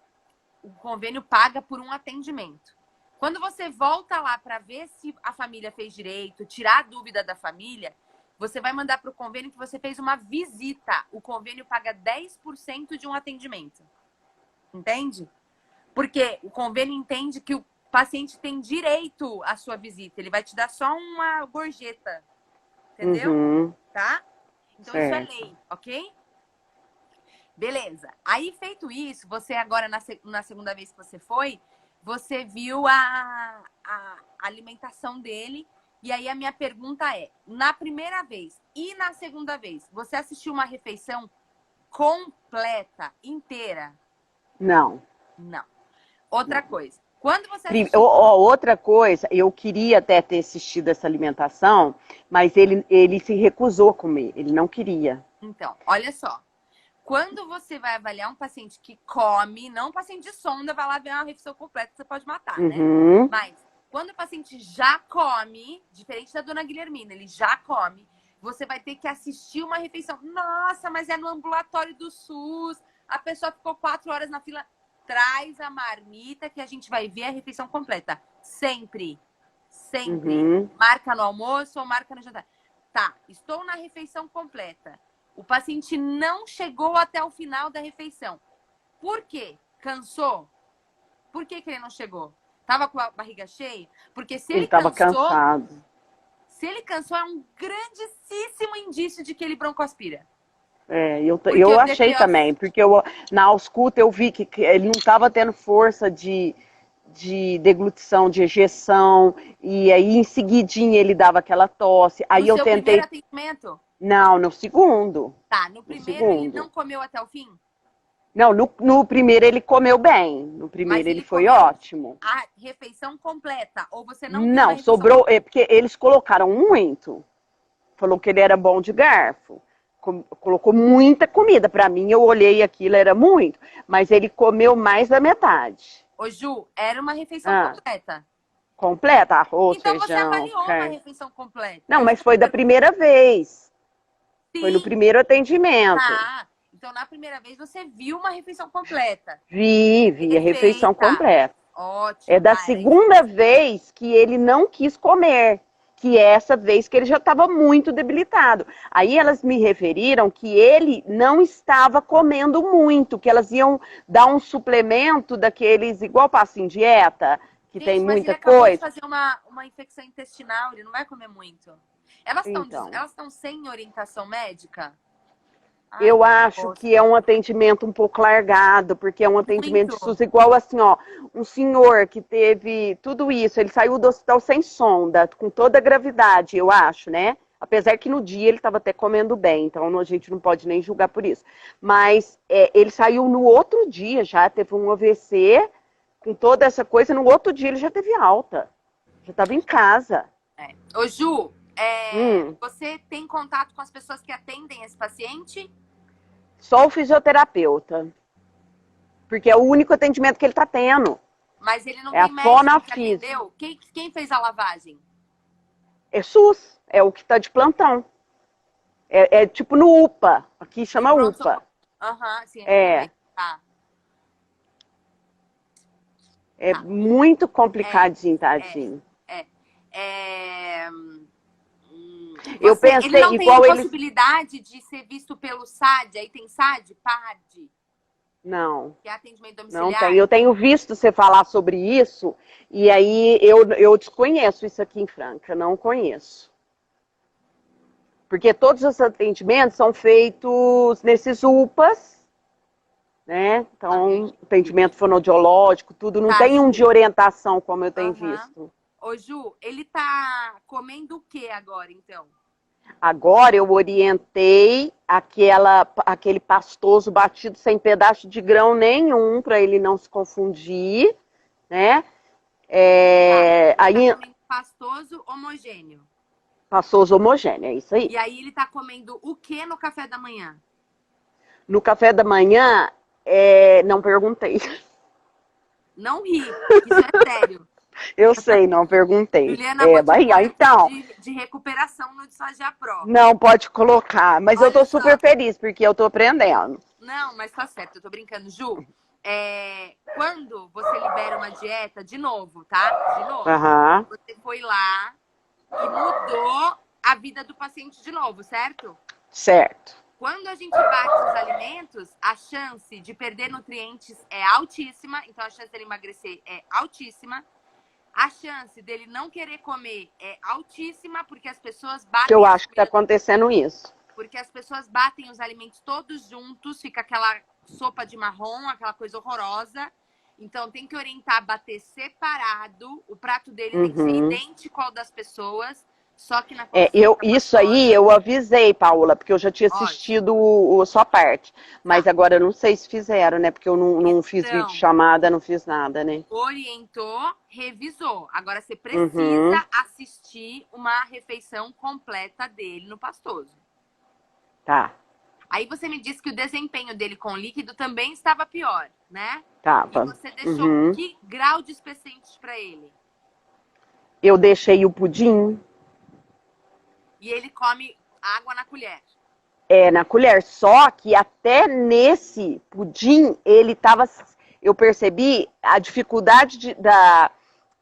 Speaker 2: O convênio paga por um atendimento. Quando você volta lá para ver se a família fez direito, tirar a dúvida da família, você vai mandar para o convênio que você fez uma visita. O convênio paga 10% de um atendimento. Entende? Porque o convênio entende que o paciente tem direito à sua visita. Ele vai te dar só uma gorjeta. Entendeu?
Speaker 1: Uhum,
Speaker 2: Tá? Então isso é
Speaker 1: certo.
Speaker 2: lei, ok? Beleza. Aí, feito isso, você agora, na segunda vez que você foi, você viu a alimentação dele. E aí, a minha pergunta é, na primeira vez e na segunda vez, você assistiu uma refeição completa, inteira?
Speaker 1: Não.
Speaker 2: Não. Outra coisa. Quando você assistiu...
Speaker 1: Outra coisa, eu queria até ter assistido essa alimentação, mas ele se recusou a comer, ele não queria.
Speaker 2: Então, olha só. Quando você vai avaliar um paciente que come, não um paciente de sonda, vai lá ver uma refeição completa, você pode matar, né? Mas quando o paciente já come, diferente da dona Guilhermina, ele já come, você vai ter que assistir uma refeição. Nossa, mas é no ambulatório do SUS, a pessoa ficou 4 horas na fila. Traz a marmita que a gente vai ver a refeição completa. Sempre. Sempre. Marca no almoço ou marca no jantar. Tá, estou na refeição completa. O paciente não chegou até o final da refeição. Por quê? Cansou? Por que ele não chegou? Tava com a barriga cheia? Porque se ele
Speaker 1: estava
Speaker 2: cansou,
Speaker 1: cansado.
Speaker 2: Se ele cansou, é um grandíssimo indício de que ele broncoaspira.
Speaker 1: Eu achei também, porque na ausculta eu vi que ele não estava tendo força de deglutição, de ejeção, e aí em seguidinha ele dava aquela tosse. Aí eu tentei...
Speaker 2: primeiro atendimento?
Speaker 1: Não, no segundo.
Speaker 2: Tá, no primeiro ele não comeu até o fim?
Speaker 1: Não, no primeiro ele comeu bem. No primeiro ele foi ótimo.
Speaker 2: A refeição completa? Ou você não viu
Speaker 1: Não, sobrou... porque eles colocaram muito. Falou que ele era bom de garfo. Colocou muita comida. Pra mim, eu olhei aquilo, era muito. Mas ele comeu mais da metade.
Speaker 2: Ô, Ju, era uma refeição completa.
Speaker 1: Completa? Arroz,
Speaker 2: então
Speaker 1: feijão,
Speaker 2: você avaliou uma refeição completa.
Speaker 1: Não, mas foi da primeira vez.
Speaker 2: Sim.
Speaker 1: Foi no primeiro atendimento.
Speaker 2: Tá. Então, na primeira vez, você viu uma refeição completa.
Speaker 1: Vi a refeição completa.
Speaker 2: Ótimo.
Speaker 1: É da segunda vez que ele não quis comer. Que é essa vez que ele já estava muito debilitado. Aí elas me referiram que ele não estava comendo muito, que elas iam dar um suplemento daqueles, igual passa em dieta, que tem muita coisa.
Speaker 2: Mas ele acabou de fazer uma infecção intestinal, ele não vai comer muito. Elas estão sem orientação médica?
Speaker 1: Eu acho que é um atendimento um pouco largado, porque é um atendimento de SUS igual assim, ó, um senhor que teve tudo isso, ele saiu do hospital sem sonda, com toda a gravidade, eu acho, né? Apesar que no dia ele estava até comendo bem, então a gente não pode nem julgar por isso. Mas ele saiu no outro dia já, teve um AVC, com toda essa coisa, no outro dia ele já teve alta, já estava em casa.
Speaker 2: Ô Ju, você tem contato com as pessoas que atendem esse paciente?
Speaker 1: Só o fisioterapeuta. Porque é o único atendimento que ele está tendo.
Speaker 2: Mas ele não tem médico que atendeu? Quem fez a lavagem?
Speaker 1: É SUS. É o que está de plantão. É tipo no UPA. Aqui chama UPA.
Speaker 2: Sim.
Speaker 1: É muito complicadinho, tadinho. Eu pensei,
Speaker 2: ele não tem a possibilidade de ser visto pelo SAD? Aí tem SAD, PAD?
Speaker 1: Não.
Speaker 2: Que é atendimento domiciliar?
Speaker 1: Não tem. Eu tenho visto você falar sobre isso, e aí eu desconheço isso aqui em Franca, não conheço. Porque todos os atendimentos são feitos nesses UPAs, né? Então, atendimento fonoaudiológico, tudo, não tem um de orientação como eu tenho visto.
Speaker 2: Ô Ju, ele tá comendo o que agora, então?
Speaker 1: Agora eu orientei aquele pastoso batido sem pedaço de grão nenhum, para ele não se confundir, né?
Speaker 2: Aí pastoso homogêneo.
Speaker 1: Pastoso homogêneo, é isso aí.
Speaker 2: E aí ele tá comendo o que no café da manhã? No
Speaker 1: café da manhã, não perguntei.
Speaker 2: Não ri, isso é sério.
Speaker 1: Eu sei, não perguntei.
Speaker 2: Juliana,
Speaker 1: então.
Speaker 2: De recuperação no Disfagia Pro.
Speaker 1: Não, pode colocar. Mas eu tô super feliz, porque eu tô aprendendo.
Speaker 2: Não, mas tá certo, eu tô brincando. Ju, quando você libera uma dieta, de novo, tá? De novo. Você foi lá e mudou a vida do paciente de novo, certo?
Speaker 1: Certo.
Speaker 2: Quando a gente bate os alimentos, a chance de perder nutrientes é altíssima. Então, a chance dele emagrecer é altíssima. A chance dele não querer comer é altíssima, porque as pessoas batem...
Speaker 1: Eu acho que tá acontecendo isso.
Speaker 2: Porque as pessoas batem os alimentos todos juntos, fica aquela sopa de marrom, aquela coisa horrorosa. Então, tem que orientar a bater separado. O prato dele tem que ser idêntico ao das pessoas, só que na consistência
Speaker 1: isso aí eu avisei, Paula, porque eu já tinha assistido a sua parte. Mas agora eu não sei se fizeram, né? Porque eu não fiz vídeo chamada, não fiz nada, né?
Speaker 2: Orientou, revisou. Agora você precisa assistir uma refeição completa dele no Pastoso.
Speaker 1: Tá.
Speaker 2: Aí você me disse que o desempenho dele com líquido também estava pior, né?
Speaker 1: Tava.
Speaker 2: E você deixou que grau de espessante para ele?
Speaker 1: Eu deixei o pudim.
Speaker 2: E ele come água na colher.
Speaker 1: Na colher. Só que até nesse pudim, ele tava... Eu percebi a dificuldade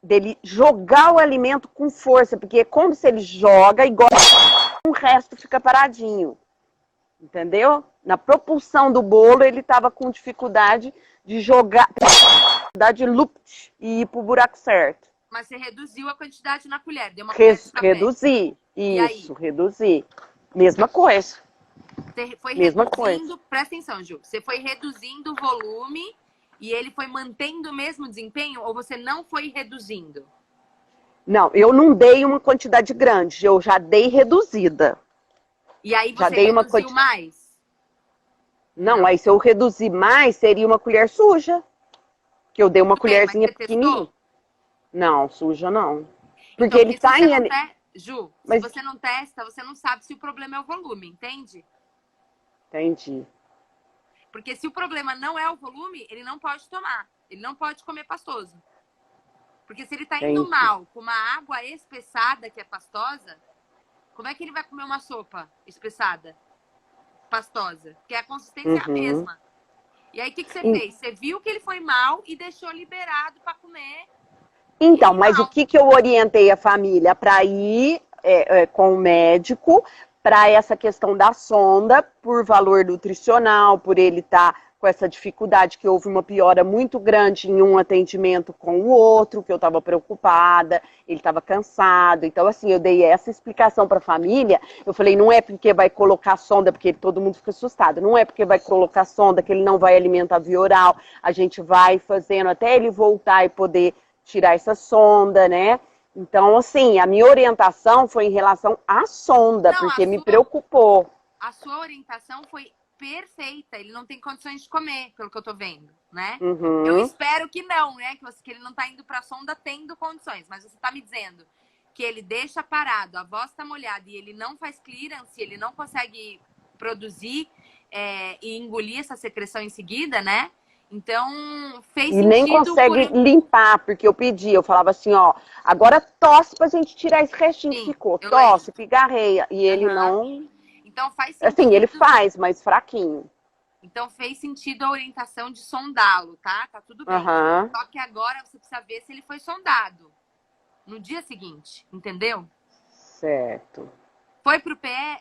Speaker 1: dele jogar o alimento com força. Porque quando ele joga, igual o resto fica paradinho. Entendeu? Na propulsão do bolo, ele tava com dificuldade de jogar, dificuldade de lupt e ir pro buraco certo.
Speaker 2: Mas você reduziu a quantidade na colher, deu uma colher de café.
Speaker 1: Reduzi, isso, reduzi. Mesma coisa.
Speaker 2: Você foi reduzindo, presta atenção, Ju, você foi reduzindo o volume e ele foi mantendo o mesmo desempenho ou você não foi reduzindo?
Speaker 1: Não, eu não dei uma quantidade grande, eu já dei reduzida.
Speaker 2: E aí você reduziu mais?
Speaker 1: Não, aí se eu reduzir mais, seria uma colher suja. Que eu dei uma colherzinha pequenininha. Não, suja não. Porque ele tá em...
Speaker 2: Ju, se você não testa, você não sabe se o problema é o volume, entende?
Speaker 1: Entendi.
Speaker 2: Porque se o problema não é o volume, ele não pode tomar. Ele não pode comer pastoso. Porque se ele tá indo mal com uma água espessada, que é pastosa, como é que ele vai comer uma sopa espessada, pastosa? Porque a consistência é a mesma. E aí, o que você fez? Você viu que ele foi mal e deixou liberado para comer.
Speaker 1: Então, mas o que eu orientei a família? Para ir com o médico, para essa questão da sonda, por valor nutricional, por ele estar com essa dificuldade, que houve uma piora muito grande em um atendimento com o outro, que eu estava preocupada, ele estava cansado. Então, assim, eu dei essa explicação para a família. Eu falei, não é porque vai colocar sonda, porque todo mundo fica assustado, não é porque vai colocar sonda que ele não vai alimentar via oral, a gente vai fazendo até ele voltar e poder tirar essa sonda, né? Então, assim, a minha orientação foi em relação à sonda, porque me preocupou.
Speaker 2: A sua orientação foi perfeita, ele não tem condições de comer, pelo que eu tô vendo, né? Eu espero que não, né? Que ele não tá indo pra sonda tendo condições, mas você tá me dizendo que ele deixa parado, a voz tá molhada e ele não faz clearance, ele não consegue produzir e engolir essa secreção em seguida, né? Então, fez sentido.
Speaker 1: E nem consegue limpar, porque eu pedi, eu falava assim, ó, agora tosse pra gente tirar esse restinho que ficou. Tosse, pigarreia. E ele não...
Speaker 2: Então faz sentido.
Speaker 1: Assim, ele faz, mas fraquinho.
Speaker 2: Então fez sentido a orientação de sondá-lo, tá? Tá tudo bem. Só que agora você precisa ver se ele foi sondado no dia seguinte, entendeu?
Speaker 1: Certo.
Speaker 2: Foi pro PE,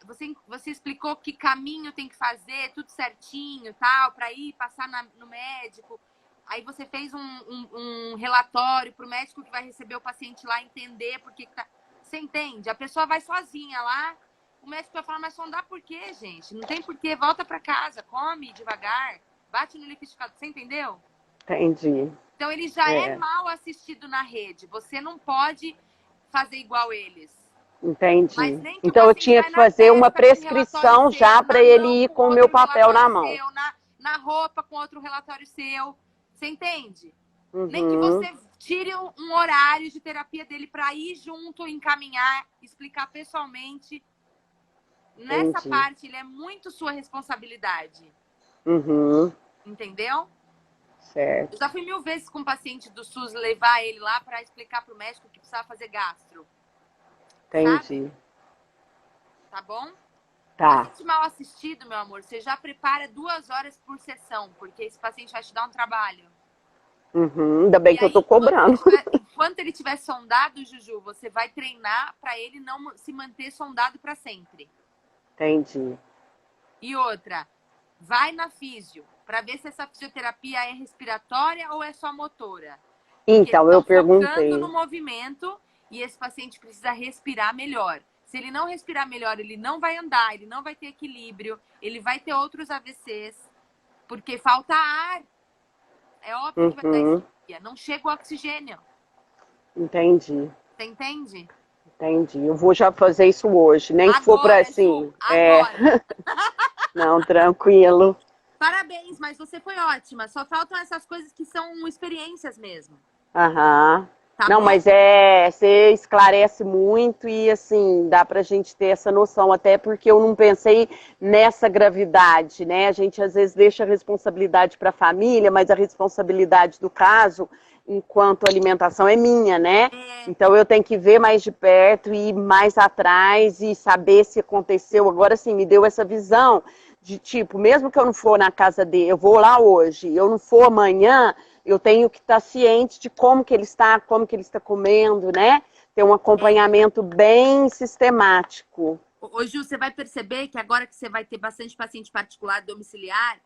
Speaker 2: você explicou que caminho tem que fazer, tudo certinho, tal, para ir passar no médico. Aí você fez um relatório pro médico que vai receber o paciente lá entender por que tá... Você entende? A pessoa vai sozinha lá, o médico vai falar, mas sondar por quê, gente? Não tem porquê, volta para casa, come devagar, bate no liquidificador, você entendeu?
Speaker 1: Entendi.
Speaker 2: Então ele já é mal assistido na rede, você não pode fazer igual eles.
Speaker 1: Entendi. Então eu tinha que fazer uma prescrição já para ele ir com o meu papel na mão.
Speaker 2: Na roupa com outro relatório seu. Você entende? Nem que você tire um horário de terapia dele para ir junto, encaminhar, explicar pessoalmente. Nessa parte, ele é muito sua responsabilidade. Entendeu?
Speaker 1: Certo.
Speaker 2: Eu já fui 1000 vezes com um paciente do SUS levar ele lá para explicar pro médico que precisava fazer gastro.
Speaker 1: Entendi.
Speaker 2: Sabe? Tá bom?
Speaker 1: Tá.
Speaker 2: Paciente mal assistido, meu amor, você já prepara 2 horas por sessão, porque esse paciente vai te dar um trabalho.
Speaker 1: Ainda bem que eu tô cobrando.
Speaker 2: Enquanto ele tiver sondado, Juju, você vai treinar para ele não se manter sondado para sempre.
Speaker 1: Entendi.
Speaker 2: E outra, vai na físio, para ver se essa fisioterapia é respiratória ou é só motora.
Speaker 1: Então, eu perguntei.
Speaker 2: Focando no movimento e esse paciente precisa respirar melhor. Se ele não respirar melhor, ele não vai andar, ele não vai ter equilíbrio, ele vai ter outros AVCs, porque falta ar. É óbvio que vai dar isquemia. Não chega o oxigênio.
Speaker 1: Entendi.
Speaker 2: Você entende?
Speaker 1: Entendi. Eu vou já fazer isso hoje, nem que for para assim.
Speaker 2: Ju, agora.
Speaker 1: Não, tranquilo.
Speaker 2: Parabéns, mas você foi ótima. Só faltam essas coisas que são experiências mesmo.
Speaker 1: Aham.
Speaker 2: Tá
Speaker 1: Não,
Speaker 2: bom?
Speaker 1: mas você esclarece muito e assim, dá pra gente ter essa noção, até porque eu não pensei nessa gravidade, né? A gente às vezes deixa a responsabilidade para a família, mas a responsabilidade do caso, enquanto alimentação, é minha, né? Então eu tenho que ver mais de perto e ir mais atrás e saber se aconteceu. Agora sim, me deu essa visão de tipo, mesmo que eu não for na casa dele, eu vou lá hoje, eu não for amanhã, eu tenho que estar ciente de como que ele está comendo, né? Ter um acompanhamento bem sistemático.
Speaker 2: Ô, Ju, você vai perceber que agora que você vai ter bastante paciente particular domiciliar,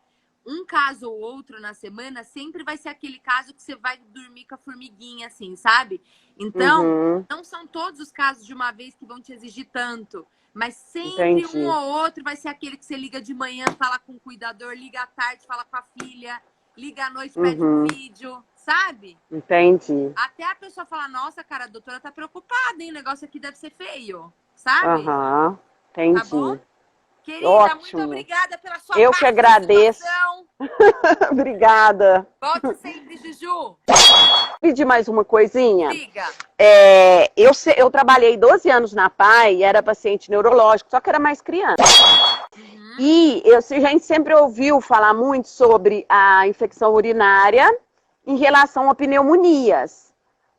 Speaker 2: um caso ou outro na semana sempre vai ser aquele caso que você vai dormir com a formiguinha, assim, sabe? Então, não são todos os casos de uma vez que vão te exigir tanto. Mas sempre um ou outro vai ser aquele que você liga de manhã, fala com o cuidador, liga à tarde, fala com a filha, liga à noite, pede um vídeo, sabe?
Speaker 1: Entendi.
Speaker 2: Até a pessoa falar, nossa, cara, a doutora tá preocupada, hein? O negócio aqui deve ser feio, sabe?
Speaker 1: Entendi.
Speaker 2: Tá bom? Querida,
Speaker 1: Ótimo.
Speaker 2: muito obrigada pela sua
Speaker 1: Eu que agradeço. Obrigada.
Speaker 2: Volte sempre, Juju.
Speaker 1: Pedir mais uma coisinha?
Speaker 2: Diga.
Speaker 1: Eu trabalhei 12 anos na PAI, era paciente neurológico, só que era mais criança. E a gente sempre ouviu falar muito sobre a infecção urinária em relação a pneumonias.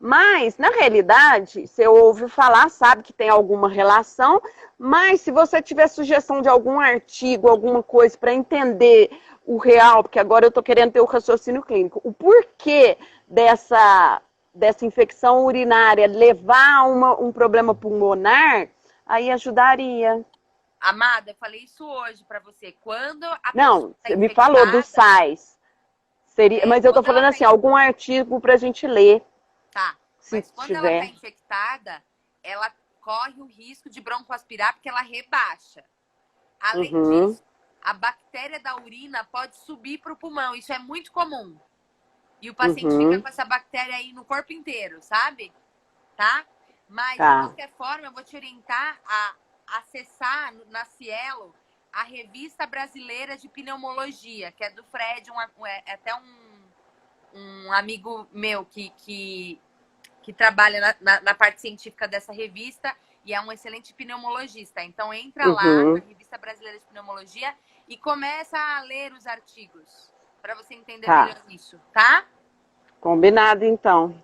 Speaker 1: Mas, na realidade, você ouve falar, sabe que tem alguma relação, mas se você tiver sugestão de algum artigo, alguma coisa para entender o real, porque agora eu estou querendo ter o raciocínio clínico, o porquê dessa infecção urinária levar a um problema pulmonar, aí ajudaria.
Speaker 2: Amada, eu falei isso hoje para você. Quando a
Speaker 1: Não,
Speaker 2: tá
Speaker 1: você me falou dos sais. Mas eu tô falando assim, algum artigo pra gente ler.
Speaker 2: Tá, mas quando ela tá infectada, ela corre o risco de broncoaspirar porque ela rebaixa. Além disso, a bactéria da urina pode subir para o pulmão. Isso é muito comum. E o paciente fica com essa bactéria aí no corpo inteiro, sabe? Tá? Mas, de qualquer forma, eu vou te orientar a acessar na Cielo a Revista Brasileira de Pneumologia, que é do Fred, é até um amigo meu que trabalha na parte científica dessa revista e é um excelente pneumologista. Então, entra lá na Revista Brasileira de Pneumologia e começa a ler os artigos para você entender melhor isso, tá?
Speaker 1: Combinado, então.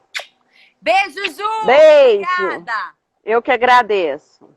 Speaker 2: Beijo, Ju!
Speaker 1: Beijo!
Speaker 2: Obrigada!
Speaker 1: Eu que agradeço.